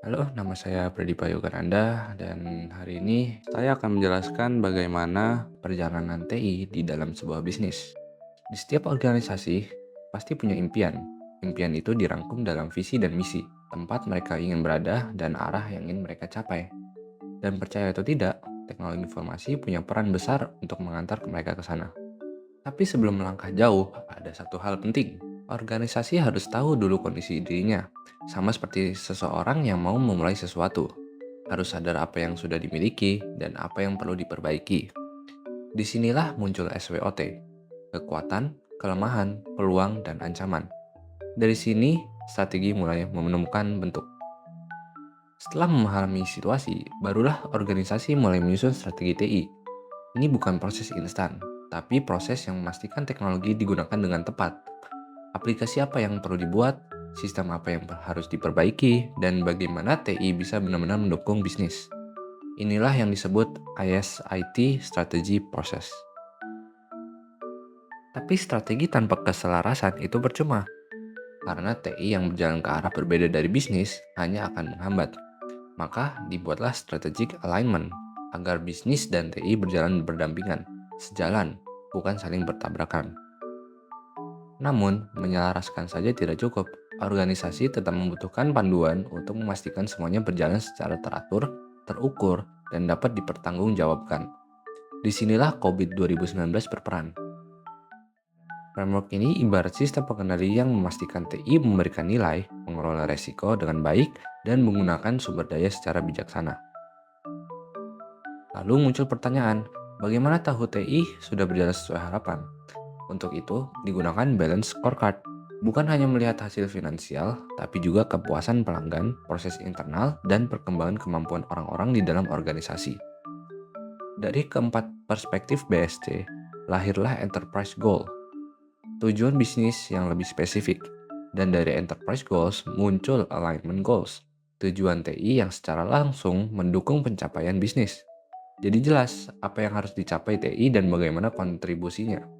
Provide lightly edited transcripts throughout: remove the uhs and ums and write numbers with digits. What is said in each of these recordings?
Halo, nama saya Pradipa Yogananda dan hari ini saya akan menjelaskan bagaimana perjalanan TI di dalam sebuah bisnis. Di setiap organisasi pasti punya impian. Impian itu dirangkum dalam visi dan misi, tempat mereka ingin berada dan arah yang ingin mereka capai. Dan percaya atau tidak, teknologi informasi punya peran besar untuk mengantar mereka ke sana. Tapi sebelum melangkah jauh, ada satu hal penting. Organisasi harus tahu dulu kondisi dirinya. Sama seperti seseorang yang mau memulai sesuatu. Harus sadar apa yang sudah dimiliki dan apa yang perlu diperbaiki. Disinilah muncul SWOT. Kekuatan, kelemahan, peluang, dan ancaman. Dari sini, strategi mulai menemukan bentuk. Setelah memahami situasi, barulah organisasi mulai menyusun strategi TI. Ini bukan proses instan, tapi proses yang memastikan teknologi digunakan dengan tepat. Aplikasi apa yang perlu dibuat, sistem apa yang harus diperbaiki, dan bagaimana TI bisa benar-benar mendukung bisnis. Inilah yang disebut ISIT Strategy Process. Tapi strategi tanpa keselarasan itu percuma, karena TI yang berjalan ke arah berbeda dari bisnis hanya akan menghambat. Maka dibuatlah strategic alignment, agar bisnis dan TI berjalan berdampingan, sejalan, bukan saling bertabrakan. Namun, menyelaraskan saja tidak cukup. Organisasi tetap membutuhkan panduan untuk memastikan semuanya berjalan secara teratur, terukur, dan dapat dipertanggungjawabkan. Disinilah COVID 2019 berperan. Framework ini ibarat sistem pengendali yang memastikan TI memberikan nilai, mengelola resiko dengan baik, dan menggunakan sumber daya secara bijaksana. Lalu muncul pertanyaan, bagaimana tahu TI sudah berjalan sesuai harapan? Untuk itu, digunakan balance scorecard. Bukan hanya melihat hasil finansial, tapi juga kepuasan pelanggan, proses internal, dan perkembangan kemampuan orang-orang di dalam organisasi. Dari keempat perspektif BSC, lahirlah enterprise goal, tujuan bisnis yang lebih spesifik. Dan dari enterprise goals muncul alignment goals, tujuan TI yang secara langsung mendukung pencapaian bisnis. Jadi jelas apa yang harus dicapai TI dan bagaimana kontribusinya.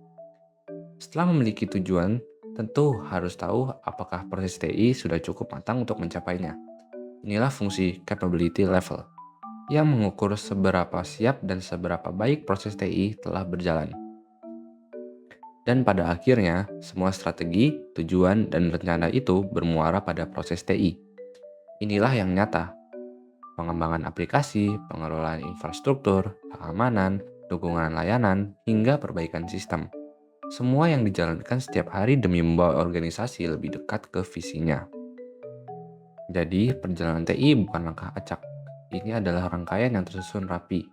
Setelah memiliki tujuan, tentu harus tahu apakah proses TI sudah cukup matang untuk mencapainya. Inilah fungsi capability level, yang mengukur seberapa siap dan seberapa baik proses TI telah berjalan. Dan pada akhirnya, semua strategi, tujuan, dan rencana itu bermuara pada proses TI. Inilah yang nyata. Pengembangan aplikasi, pengelolaan infrastruktur, keamanan, dukungan layanan, hingga perbaikan sistem. Semua yang dijalankan setiap hari demi membawa organisasi lebih dekat ke visinya. Jadi, perjalanan TI bukan langkah acak. Ini adalah rangkaian yang tersusun rapi.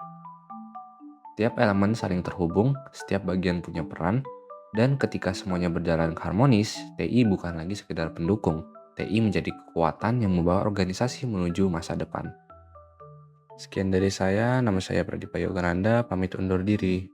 Setiap elemen saling terhubung, setiap bagian punya peran, dan ketika semuanya berjalan harmonis, TI bukan lagi sekedar pendukung. TI menjadi kekuatan yang membawa organisasi menuju masa depan. Sekian dari saya, nama saya Pradipa Yogananda, pamit undur diri.